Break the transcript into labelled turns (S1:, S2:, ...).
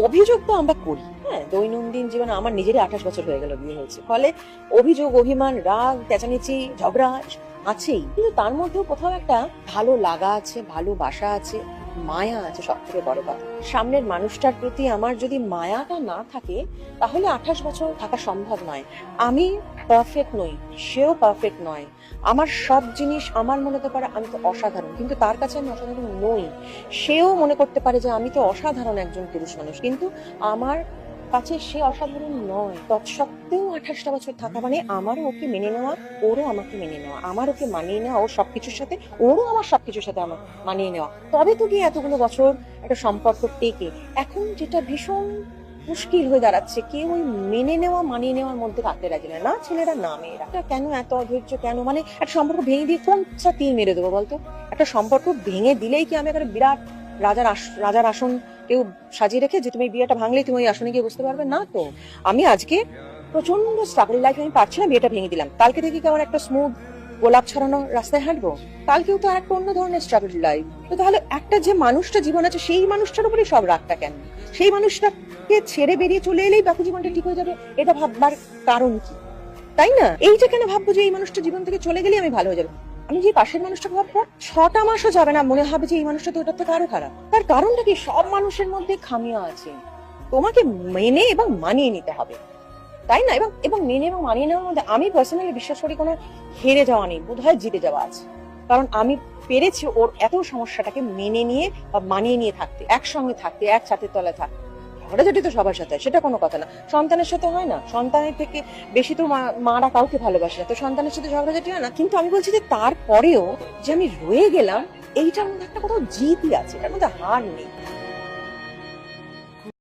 S1: অভিযোগ তো আমরা করি, হ্যাঁ, দৈনন্দিন জীবনে। আমার নিজেরই 28 বছর হয়ে গেল বিয়ে হয়েছে, ফলে অভিযোগ, অভিমান, রাগ, চেঁচামেচি, ঝগড়া আছেই, কিন্তু তার মধ্যেও কোথাও একটা ভালো লাগা আছে, ভালোবাসা আছে, মায়া আছে। সব থেকে বড় কথা, সামনের মানুষটার প্রতি আমার যদি মায়াটা না থাকে তাহলে 28 বছর থাকা সম্ভব নয়। আমি পারফেক্ট নই, সেও পারফেক্ট নয়। আমার সব জিনিস আমার মনে হতে পারে আমি তো অসাধারণ, কিন্তু তার কাছে আমি অসাধারণ নই। সেও মনে করতে পারে যে আমি তো অসাধারণ একজন পুরুষ মানুষ, কিন্তু আমার কাছে সে অসাধারণ নয়। তৎসত্ত্বেও 28টা বছর থাকা মানে আমারও ওকে মেনে নেওয়া, ওরও আমাকে মেনে নেওয়া, আমার ওকে মানিয়ে নেওয়া ওর সবকিছুর সাথে, ওরও আমার সবকিছুর সাথে আমার মানিয়ে নেওয়া, তবে তো গিয়ে এতগুলো বছর একটা সম্পর্ক টেকে। এখন যেটা ভীষণ মুশকিল হয়ে দাঁড়াচ্ছে, কেউ ওই মেনে নেওয়া, মানিয়ে নেওয়ার মধ্যে থাকতে রাজি না, না ছেলেরা না মেয়েরা। এটা কেন এত অধৈর্য কেন? মানে একটা সম্পর্ক ভেঙে দিয়ে কোন তীর মেরে দেবো বলতো? একটা সম্পর্ক ভেঙে দিলেই কি আমি একটা বিরাট রাজার আসন কেউ সাজিয়ে রেখে যে তুমি এই বিয়েটা ভাঙলেই তুমি ওই আসনে গিয়ে বুঝতে পারবে না তো। আমি আজকে প্রচন্ড স্ট্রাগল লাইফে আমি পারছি না, বিয়েটা ভেঙে দিলাম, কালকে থেকে কেমন একটা স্মুথ গোলাপ ছড়ানো রাস্তায় হাঁটবো, কালকেও তো একটা অন্য ধরনের স্ট্রাগল লাইফ। তো তাহলে একটা যে মানুষটা জীবন আছে সেই মানুষটার উপরে সব রাগটা কেন? সেই মানুষটাকে ছেড়ে বেরিয়ে চলে এলেই বাকি জীবনটা ঠিক হয়ে যাবে, এটা ভাববার কারণ কি? তাই না? এইটা কেন ভাববো যে এই মানুষটা জীবন থেকে চলে গেলেই আমি ভালো হয়ে যাবো? আমি যে পাশের মানুষটা ভাববো 6টা মাসও যাবে না মনে হবে যে এই মানুষটা তো ওটার থেকে আরো খারাপ। তার কারণটা কি? সব মানুষের মধ্যে খামিয়া আছে, তোমাকে মেনে এবং মানিয়ে নিতে হবে, তাই না? এবং এবং মেনে এবং মানিয়ে নেওয়ার মধ্যে আমি পার্সোনালি বিশ্বাস করি কোনো হেরে যাওয়া নেই, বোধহয় জিতে যাওয়া আছে। কারণ আমি পেরেছি ওর এত সমস্যাটাকে মেনে নিয়ে বা মানিয়ে নিয়ে থাকতে, একসঙ্গে থাকতে, এক ছাদের তলায় থাকতে। ঝগড়াঝাটি তো সবার সাথে হয়, সেটা কোনো কথা না। সন্তানের সাথে হয় না? সন্তানের থেকে বেশি তো মারা কাউকে ভালোবাসে না, তো সন্তানের সাথে ঝগড়াঝাটি হয় না? কিন্তু আমি বলছি যে তারপরেও যে আমি রয়ে গেলাম, এইটার মধ্যে একটা কোথাও জিতই আছে, এটার মধ্যে হার নেই।